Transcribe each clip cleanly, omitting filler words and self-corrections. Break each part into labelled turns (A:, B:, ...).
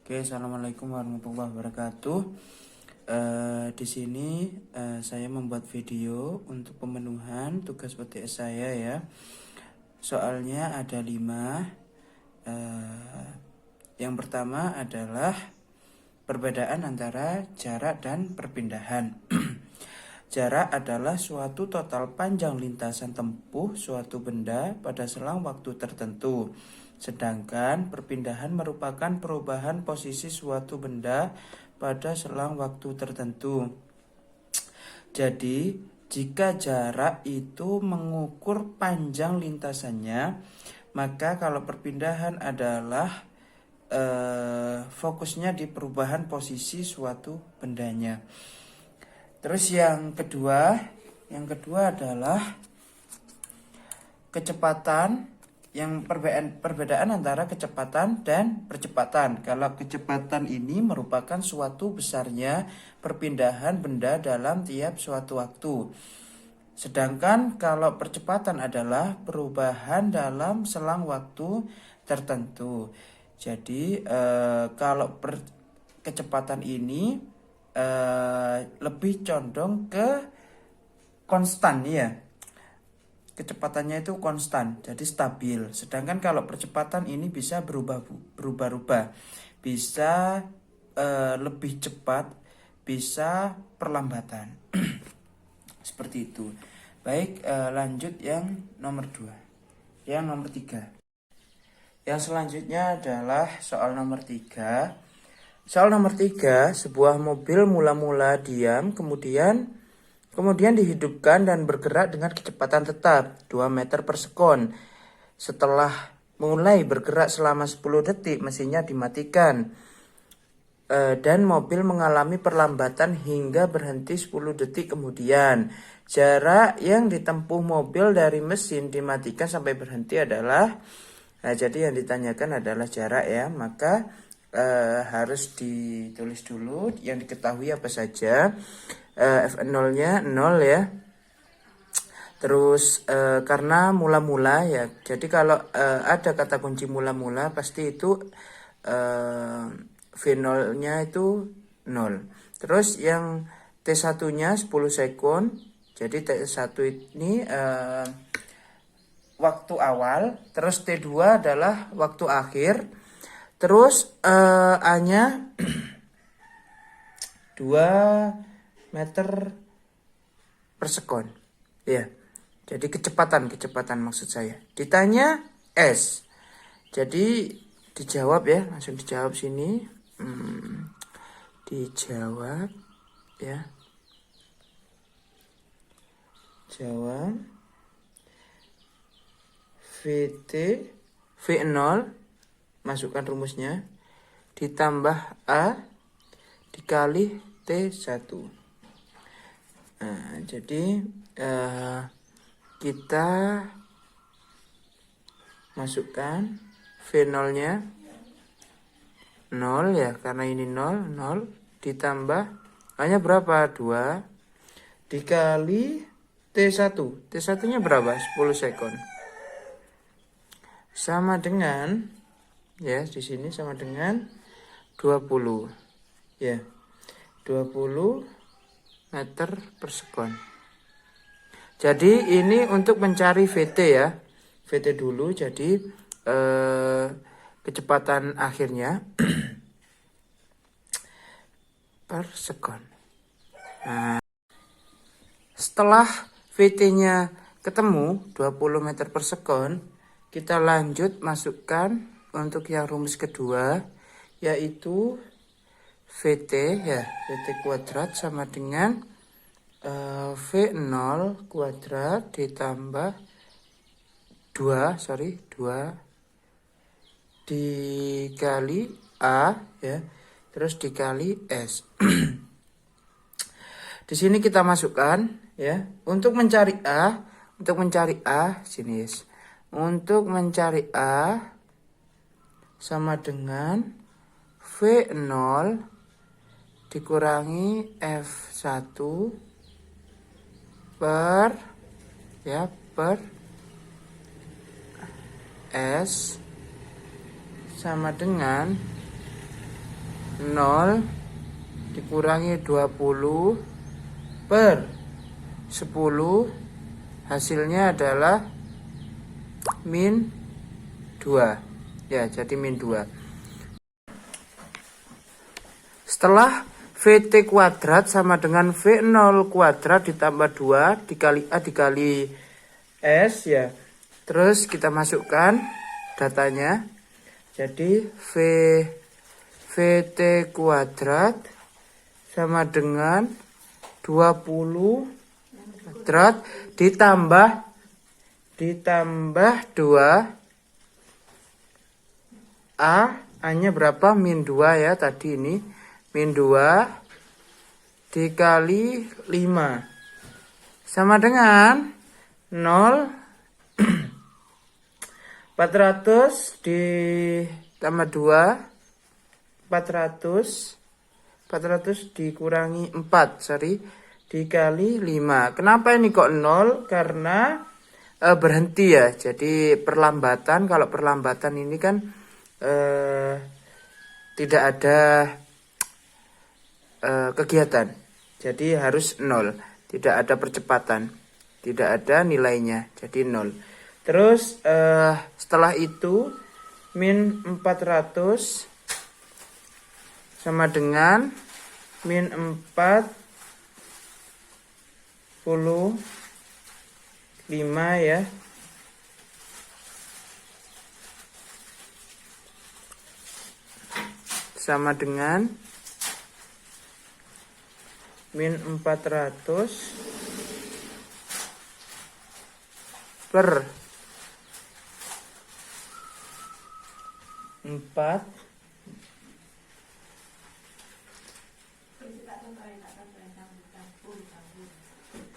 A: Oke, assalamualaikum warahmatullahi wabarakatuh. Di sini saya membuat video untuk pemenuhan tugas PTS saya ya. Soalnya ada 5. Yang pertama adalah perbedaan antara jarak dan perpindahan. Jarak adalah suatu total panjang lintasan tempuh suatu benda pada selang waktu tertentu. Sedangkan perpindahan merupakan perubahan posisi suatu benda pada selang waktu tertentu. Jadi, jika jarak itu mengukur panjang lintasannya, maka kalau perpindahan adalah fokusnya di perubahan posisi suatu bendanya. Terus yang kedua adalah kecepatan. Yang perbedaan antara kecepatan dan percepatan. Kalau kecepatan ini merupakan suatu besarnya perpindahan benda dalam tiap suatu waktu. Sedangkan kalau percepatan adalah perubahan dalam selang waktu tertentu. Jadi kalau kecepatan ini lebih condong ke konstan ya. Kecepatannya itu konstan, jadi stabil. Sedangkan kalau percepatan ini bisa berubah-ubah, bisa lebih cepat, bisa perlambatan. Seperti itu. Baik, lanjut yang nomor 2. Yang nomor 3. Yang selanjutnya adalah soal nomor 3. Soal nomor 3, sebuah mobil mula-mula diam, kemudian dihidupkan dan bergerak dengan kecepatan tetap 2 meter per sekon. Setelah mulai bergerak selama 10 detik, mesinnya dimatikan. Dan mobil mengalami perlambatan hingga berhenti 10 detik kemudian. Jarak yang ditempuh mobil dari mesin dimatikan sampai berhenti adalah, jadi yang ditanyakan adalah jarak ya. Maka harus ditulis dulu yang diketahui apa saja. F0-nya 0 ya. Terus karena mula-mula ya. Jadi kalau ada kata kunci mula-mula pasti itu V0-nya itu 0. Terus yang T1-nya 10 sekon. Jadi T1 ini waktu awal. Terus T2 adalah waktu akhir. Terus A-nya 2 meter per sekon ya. Jadi kecepatan maksud saya. Ditanya S, jadi dijawab ya, langsung dijawab sini. Dijawab ya, jawab VT V0, masukkan rumusnya, ditambah A dikali T1. Nah, jadi kita masukkan V0-nya 0 ya, karena ini 0 ditambah hanya berapa? 2 dikali T1. T1-nya berapa? 10 sekon. Sama dengan ya, di sini sama dengan 20 ya. 20 meter per sekon. Jadi ini untuk mencari VT ya. VT dulu, jadi kecepatan akhirnya per sekon. Nah, setelah VT-nya ketemu 20 meter per sekon, kita lanjut masukkan untuk yang rumus kedua, yaitu VT ya, VT kuadrat sama dengan V0 kuadrat ditambah 2 dikali A ya, terus dikali S. Di sini kita masukkan ya, untuk mencari A sini yes. Untuk mencari A sama dengan V0 dikurangi F1 per S sama dengan 0 dikurangi 20 per 10, hasilnya adalah min 2. Ya, jadi min 2. Setelah VT kuadrat sama dengan V0 kuadrat ditambah 2 dikali A dikali S ya. Terus kita masukkan datanya. Jadi VT kuadrat sama dengan 20 kuadrat ditambah 2 A-nya berapa? Min 2 ya tadi ini. Min 2 dikali 5 sama dengan 0. 400 ditambah 2, 400 dikurangi 4 dikali 5. Kenapa ini kok 0? Karena berhenti ya. Jadi perlambatan, kalau perlambatan ini kan tidak ada kegiatan, jadi harus 0, tidak ada percepatan, tidak ada nilainya, jadi 0. Terus setelah itu min 400 sama dengan min 45 ya. Sama dengan min 400 per 4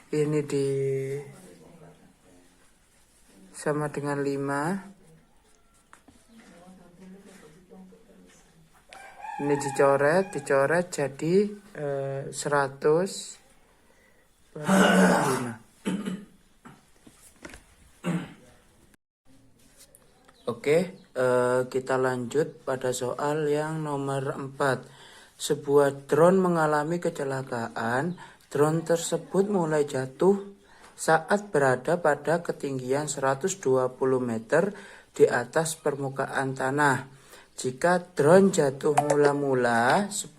A: ini sama dengan 5. Ini dicoret jadi 100 per 5. Oke, kita lanjut pada soal yang nomor 4. Sebuah drone mengalami kecelakaan. Drone tersebut mulai jatuh saat berada pada ketinggian 120 meter di atas permukaan tanah. Jika drone jatuh mula-mula 10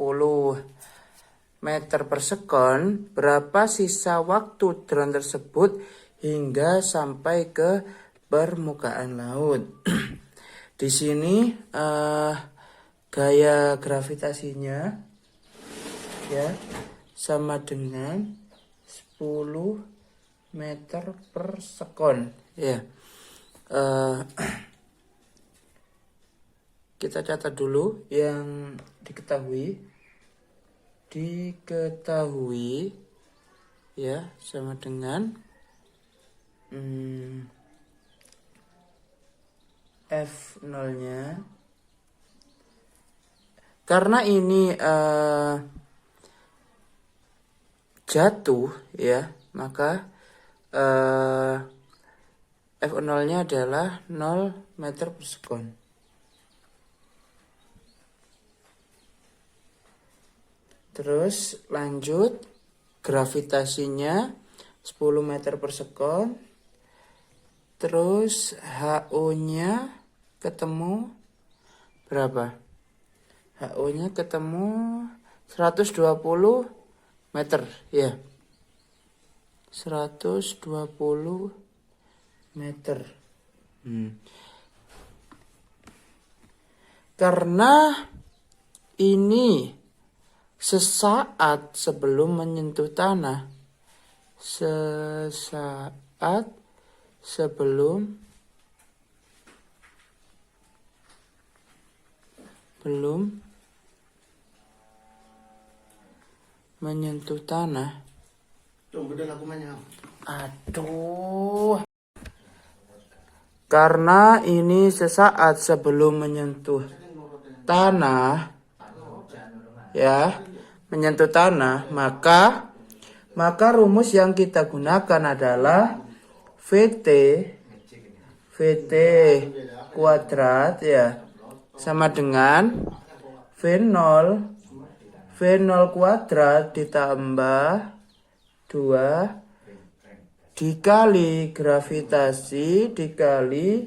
A: meter per sekon, berapa sisa waktu drone tersebut hingga sampai ke permukaan laut? Di sini gaya gravitasinya ya sama dengan 10 meter per sekon ya. Kita catat dulu yang diketahui ya sama dengan F0-nya. Karena ini jatuh ya, maka F0-nya adalah 0 meter per sekon. Terus lanjut, gravitasinya 10 meter per sekon. Terus HO-nya ketemu berapa? HO-nya ketemu 120 meter ya. 120 meter. Karena ini sesaat sebelum menyentuh tanah. Sesaat sebelum menyentuh tanah. Aduh. Karena ini sesaat sebelum menyentuh tanah, ya, menyentuh tanah, maka rumus yang kita gunakan adalah VT kuadrat ya sama dengan V0 V0 kuadrat ditambah 2 dikali gravitasi dikali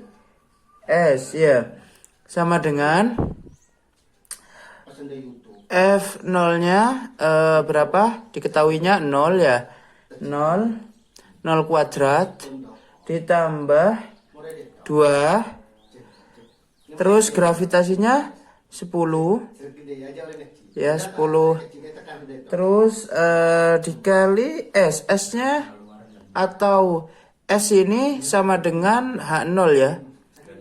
A: S ya. Sama dengan F0-nya berapa? Diketahuinya 0 ya. 0 kuadrat ditambah 2 terus gravitasinya 10 ya 10 terus dikali S. S-nya atau S ini sama dengan H0 ya.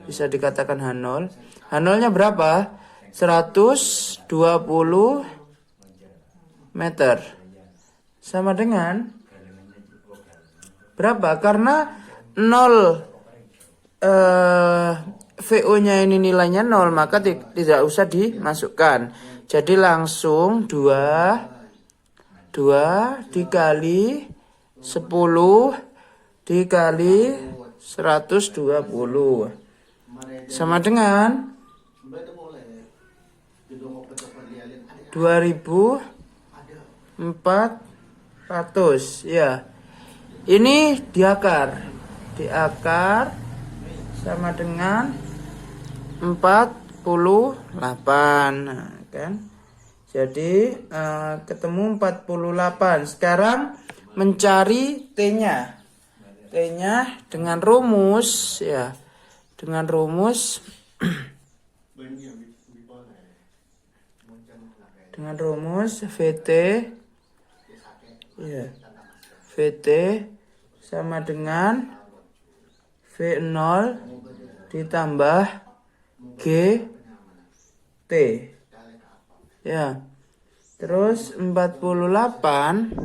A: Bisa dikatakan H0. H0-nya berapa? 120 meter. Sama dengan berapa? Karena 0 VO-nya ini nilainya 0, maka tidak usah dimasukkan. Jadi langsung 2 dikali 10 dikali 120 sama dengan 2400 ya. Ini diakar sama dengan 48. Nah, kan? Jadi ketemu 48. Sekarang mencari T-nya. T-nya dengan rumus ya. Dengan rumus VT ya. VT sama dengan V0 ditambah GT ya. Terus 48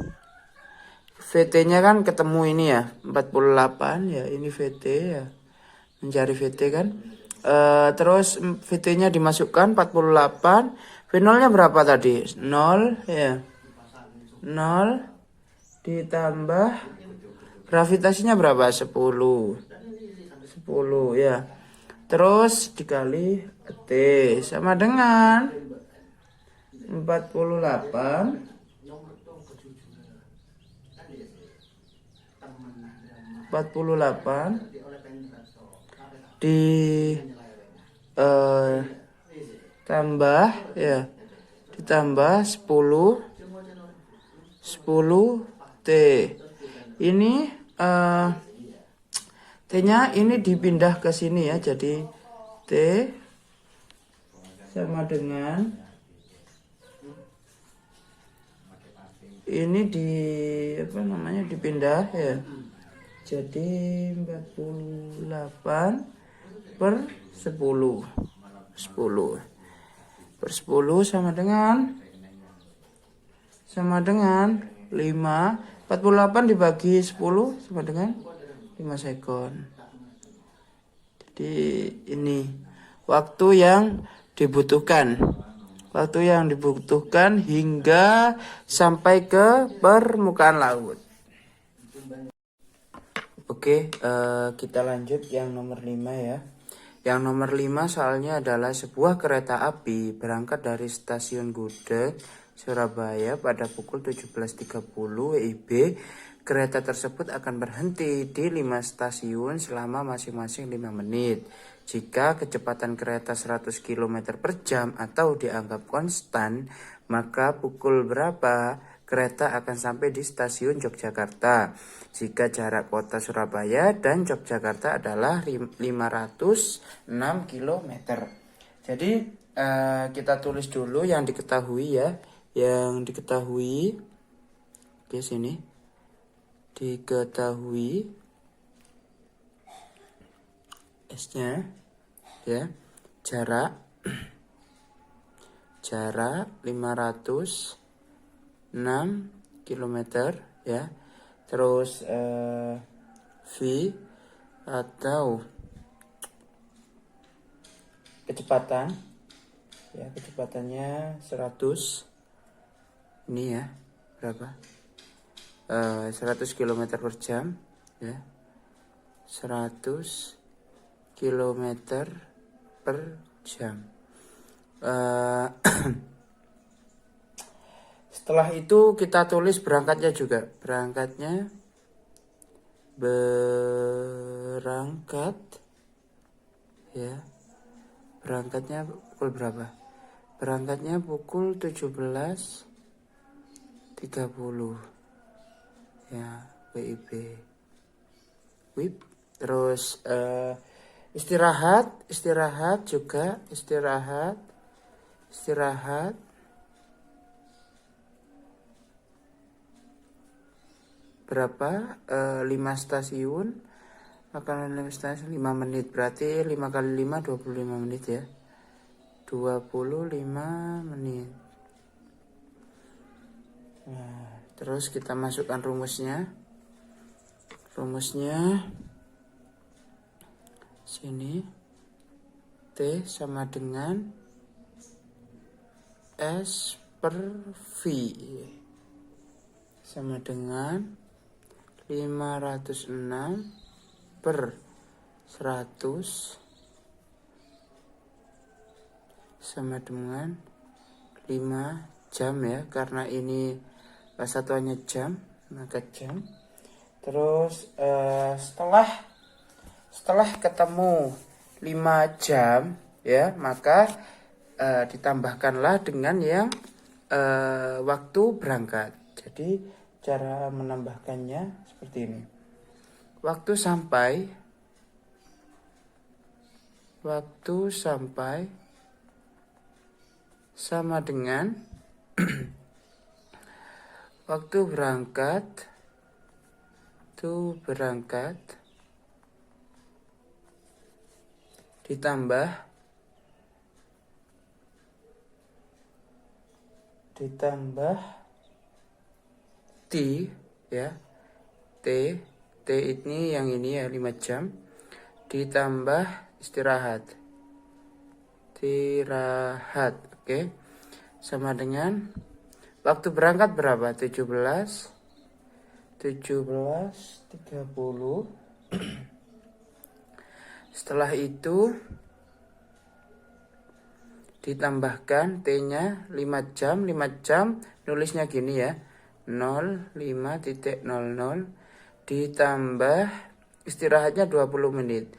A: VT-nya kan ketemu ini ya, 48 ya, ini VT ya. Mencari VT kan. Terus VT-nya dimasukkan 48. V0-nya berapa tadi? 0 ya. 0 ditambah gravitasinya berapa? 10 ya. Terus dikali T sama dengan 48 ditambah ya, ditambah 10 T. Ini T-nya ini dipindah ke sini ya, jadi T sama dengan ini dipindah ya. Jadi 48 per 10 per 10 sama dengan 5. 48 dibagi 10 sama dengan 5 sekon. Jadi ini waktu yang dibutuhkan. Waktu yang dibutuhkan hingga sampai ke permukaan laut. Oke, kita lanjut yang nomor 5 ya. Yang nomor 5 soalnya adalah sebuah kereta api berangkat dari stasiun Gudeg, Surabaya pada pukul 17.30 WIB. Kereta tersebut akan berhenti di 5 stasiun selama masing-masing 5 menit. Jika kecepatan kereta 100 km per jam atau dianggap konstan, maka pukul berapa kereta akan sampai di stasiun Yogyakarta. Jika jarak kota Surabaya dan Yogyakarta adalah 506 km. Jadi kita tulis dulu yang diketahui ya. Yang diketahui. Oke, sini. Diketahui S-nya ya. Jarak 506 km ya. Terus V atau kecepatan ya, kecepatannya 100. Ini ya, berapa? 100 km per jam ya. 100 km per jam. Eh, setelah itu kita tulis berangkatnya juga. Berangkatnya berangkat ya. Berangkatnya pukul berapa? Berangkatnya pukul 17.30 ya, WIB. WIB. Terus istirahat juga, istirahat berapa? 5 stasiun, makanan 5 stasiun 5 menit, berarti 5 kali 5 25 menit ya, 25 menit. Nah, terus kita masukkan rumusnya sini. T sama dengan S per V sama dengan 506 per 100 sama dengan 5 jam ya, karena ini satuannya jam, maka jam. Terus setelah ketemu 5 jam ya, maka ditambahkanlah dengan yang waktu berangkat. Jadi cara menambahkannya seperti ini. Waktu sampai sama dengan waktu berangkat ditambah T ya. T ini yang ini ya, 5 jam ditambah istirahat. Oke. Sama dengan waktu berangkat berapa? 17.30. Setelah itu ditambahkan T-nya 5 jam nulisnya gini ya, 05.00 ditambah istirahatnya 20 menit.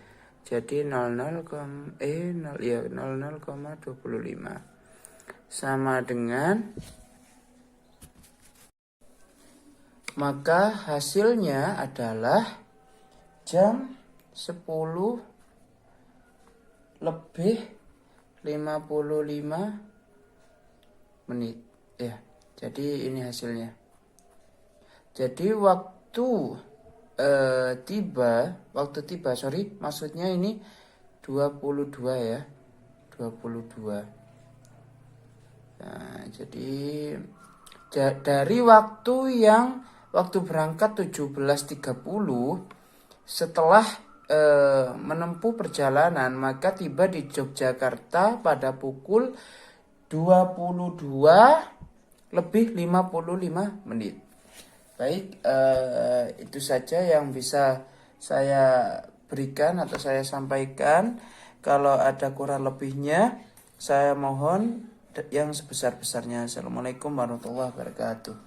A: Jadi 00,25 sama dengan, maka hasilnya adalah jam 10 lebih 55 menit ya. Jadi ini hasilnya. Jadi waktu tiba, maksudnya ini 22 ya, 22. Nah, jadi dari waktu berangkat 17.30, setelah menempuh perjalanan, maka tiba di Yogyakarta pada pukul 22 lebih 55 menit. Baik, itu saja yang bisa saya berikan atau saya sampaikan. Kalau ada kurang lebihnya, saya mohon yang sebesar-besarnya. Assalamualaikum warahmatullahi wabarakatuh.